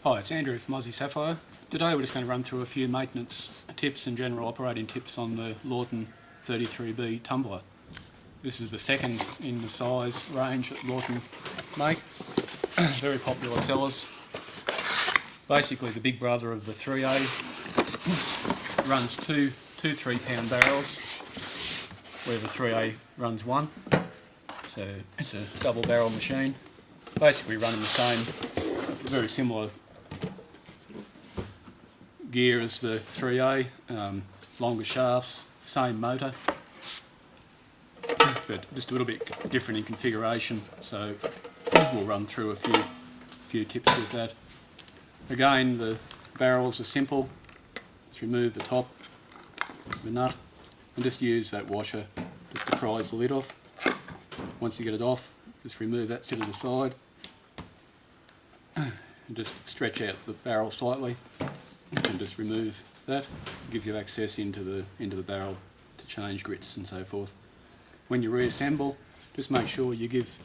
Hi, it's Andrew from Aussie Sapphire. Today we're just going to run through a few maintenance tips and general operating tips on the Lortone33B Tumbler. This is the second in the size range that Lorton make. Very popular sellers. Basically the big brother of the 3A. Runs two 3-pound barrels, where the 3A runs one. So it's a double barrel machine. Basically running the same, very similar gear as the 3A, longer shafts, same motor, but just a little bit different in configuration, so we'll run through a few tips with that. Again, the barrels are simple. Just remove the top, the nut, and just use that washer just to prise the lid off. Once you get it off, just remove that, set it aside, and just stretch out the barrel slightly. And just remove that. It gives you access into the barrel to change grits and so forth. When you reassemble, just make sure you give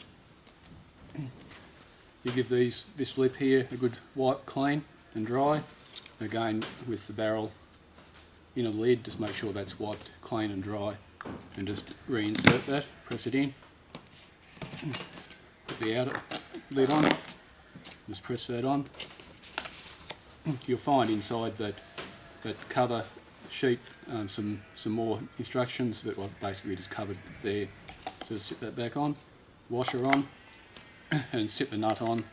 this lip here a good wipe, clean and dry. Again, with the barrel in a lid, just make sure that's wiped, clean and dry, and just reinsert that. Press it in. Put the outer lid on. Just press that on. You'll find inside that cover sheet some more instructions that are basically just covered there. So just sit that back on, washer on, and sit the nut on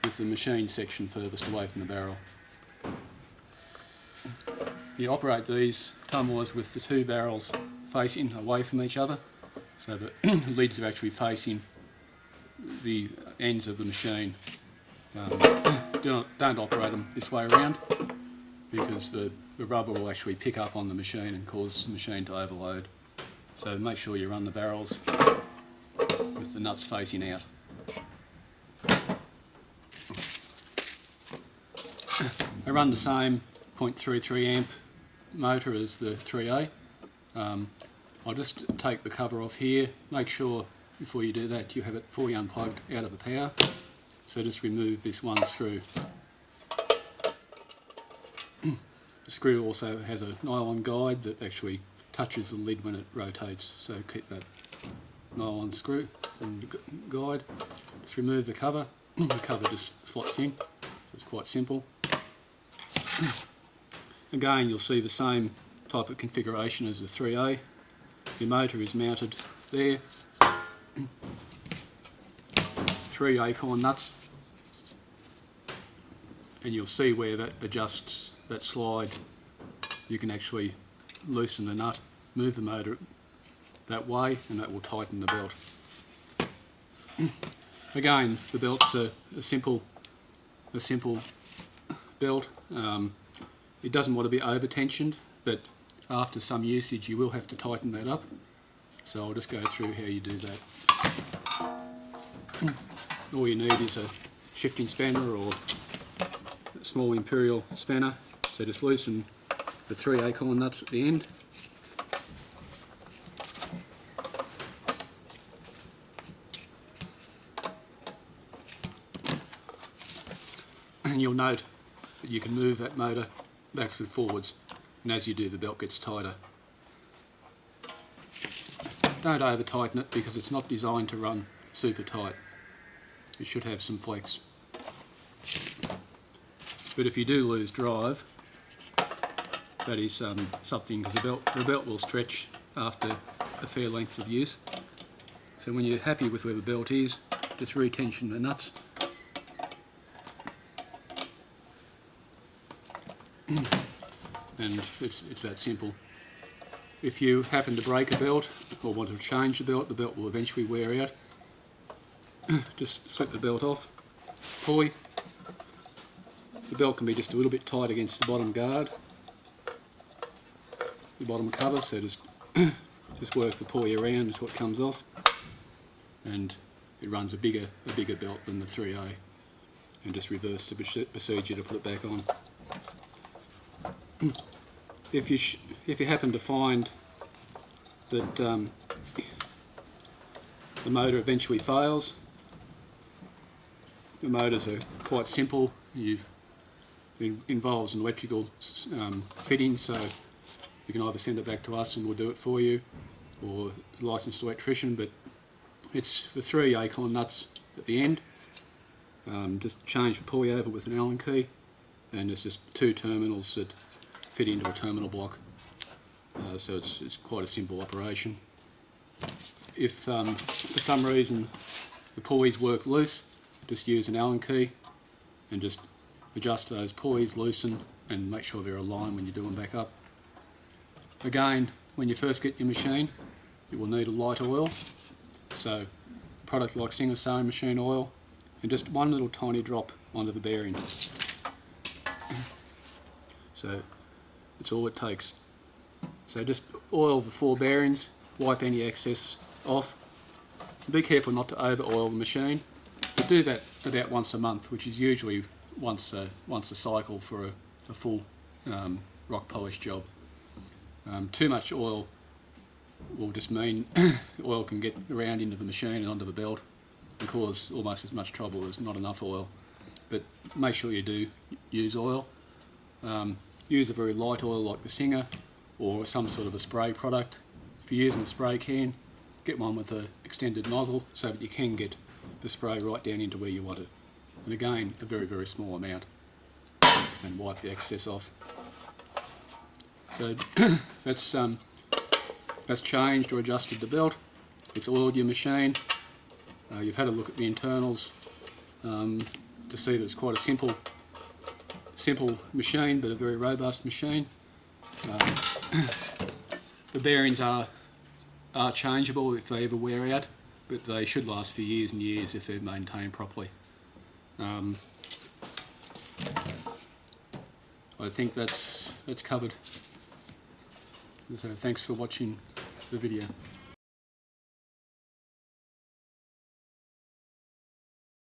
with the machine section furthest away from the barrel. You operate these tumblers with the two barrels facing away from each other, so that the lids are actually facing the ends of the machine. Don't operate them this way around, because the rubber will actually pick up on the machine and cause the machine to overload. So make sure you run the barrels with the nuts facing out. I run the same 0.33 amp motor as the 3A. I'll just take the cover off here. Make sure before you do that you have it fully unplugged out of the power. So just remove this one screw. The screw also has a nylon guide that actually touches the lid when it rotates, so keep that nylon screw and guide. Just remove the cover. The cover just slots in, so it's quite simple. Again, you'll see the same type of configuration as the 3A. Your motor is mounted there. 3 acorn nuts, and you'll see where that adjusts, that slide. You can actually loosen the nut, move the motor that way, and that will tighten the belt. Again, the belt's a simple belt. It doesn't want to be over tensioned, but after some usage you will have to tighten that up. So I'll just go through how you do that. All you need is a shifting spanner or a small imperial spanner. So just loosen the 3 acorn nuts at the end. And you'll note that you can move that motor backs and forwards, and as you do the belt gets tighter. Don't over tighten it because it's not designed to run super tight. It should have some flex. But if you do lose drive, that is something, because the belt will stretch after a fair length of use. So when you're happy with where the belt is, just retension the nuts. And it's that simple. If you happen to break a belt or want to change the belt will eventually wear out. Just slip the belt off, pulley. The belt can be just a little bit tight against the bottom guard, the bottom cover, so just work the pulley around until it comes off, and it runs a bigger belt than the 3A, and just reverse the procedure to put it back on. If you happen to find that the motor eventually fails, the motors are quite simple. You It involves an electrical fitting, so you can either send it back to us and we'll do it for you, or a licensed electrician, but it's for 3 acorn nuts at the end. Just change the pulley over with an Allen key, and there's just 2 terminals that fit into a terminal block, so it's quite a simple operation. If for some reason the pulleys work loose, just use an Allen key and just adjust those pulleys, loosen, and make sure they're aligned when you do them back up. Again, when you first get your machine, you will need a light oil, so a product like Singer sewing machine oil, and just 1 little tiny drop onto the bearing. So that's all it takes. So just oil the 4 bearings, wipe any excess off. Be careful not to over oil the machine, but do that about once a month, which is usually once a cycle for a full rock polish job. Too much oil will just mean oil can get around into the machine and onto the belt and cause almost as much trouble as not enough oil. But make sure you do use oil. Use a very light oil like the Singer, or some sort of a spray product. If you're using a spray can, get one with an extended nozzle so that you can get the spray right down into where you want it. And again, a very, very small amount, and wipe the excess off. So that's changed or adjusted the belt. It's oiled your machine. You've had a look at the internals to see that it's quite a simple machine, but a very robust machine. The bearings are changeable if they ever wear out, but they should last for years and years if they're maintained properly. I think that's covered. So thanks for watching the video.